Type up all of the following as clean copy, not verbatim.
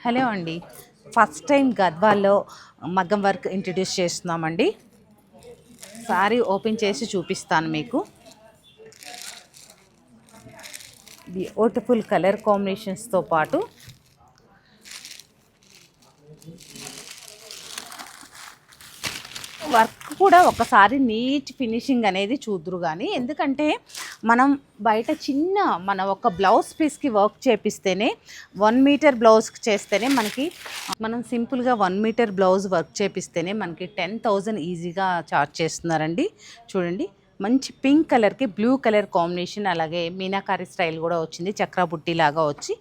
Hello అండి, first time గద్వాల్లో మగ్గం work introduce చేస్తున్నామండి. సారీ ఓపెన్ చేసి చూపిస్తాను మీకు. బ్యూటిఫుల్ కలర్ కాంబినేషన్స్తో పాటు వర్క్ కూడా ఒకసారి నీట్ ఫినిషింగ్ అనేది చూద్దురు. కానీ ఎందుకంటే మనం బయట మన ఒక బ్లౌజ్ పీస్కి వర్క్ చేపిస్తేనే 1 మీటర్ బ్లౌజ్కి చేస్తేనే మనం సింపుల్గా 1 మీటర్ బ్లౌజ్ వర్క్ చేపిస్తేనే మనకి 10,000 ఈజీగా చార్జ్ చేస్తున్నారండి. చూడండి, మంచి పింక్ కలర్కి బ్లూ కలర్ కాంబినేషన్, అలాగే మీనాకారి స్టైల్ కూడా వచ్చింది. చక్రా బుట్టి లాగా వచ్చి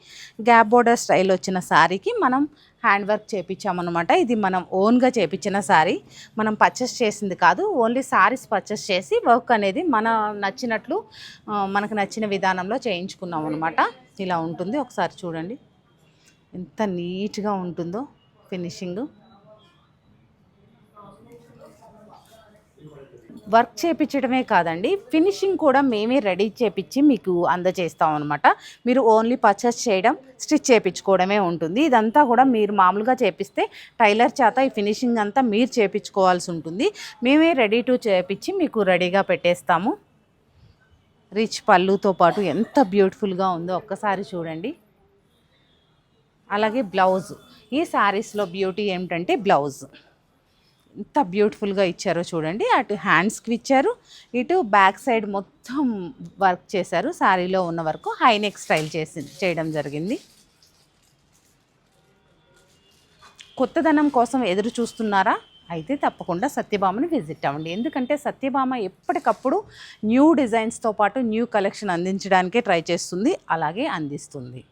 గ్యాప్ బోర్డర్ స్టైల్ వచ్చిన శారీకి మనం హ్యాండ్ వర్క్ చేయించామన్నమాట. ఇది మనం ఓన్గా చేయించిన శారీ, మనం పర్చేస్ చేసింది కాదు. ఓన్లీ శారీస్ పర్చేస్ చేసి వర్క్ అనేది నచ్చినట్లు మనకు నచ్చిన విధానంలో చేయించుకున్నాం అనమాట. ఇలా ఉంటుంది, ఒకసారి చూడండి ఎంత నీట్గా ఉంటుందో ఫినిషింగ్. వర్క్ చేయించడమే కాదండి, ఫినిషింగ్ కూడా మేమే రెడీ చేపించి మీకు అందజేస్తాం అనమాట. మీరు ఓన్లీ పర్చేస్ చేయడం, స్టిచ్ చేయించుకోవడమే ఉంటుంది. ఇదంతా కూడా మీరు మామూలుగా చేపిస్తే టైలర్ చేత ఈ ఫినిషింగ్ అంతా మీరు చేయించుకోవాల్సి ఉంటుంది. మేమే రెడీ టు చేపించి మీకు రెడీగా పెట్టేస్తాము. రిచ్ పళ్ళుతో పాటు ఎంత బ్యూటిఫుల్గా ఉందో ఒక్కసారి చూడండి. అలాగే బ్లౌజ్, ఈ శారీస్లో బ్యూటీ ఏమిటంటే బ్లౌజ్ ఎంత బ్యూటిఫుల్గా ఇచ్చారో చూడండి. అటు హ్యాండ్స్కి ఇచ్చారు, ఇటు బ్యాక్ సైడ్ మొత్తం వర్క్ చేశారు. శారీలో ఉన్న వరకు హై నెక్ స్టైల్ చేయడం జరిగింది. కొత్తదనం కోసం ఎదురు చూస్తున్నారా? అయితే తప్పకుండా సత్యభామని విజిట్ అవ్వండి. ఎందుకంటే సత్యభామ ఎప్పటికప్పుడు న్యూ డిజైన్స్తో పాటు న్యూ కలెక్షన్ అందించడానికే ట్రై చేస్తుంది, అలాగే అందిస్తుంది.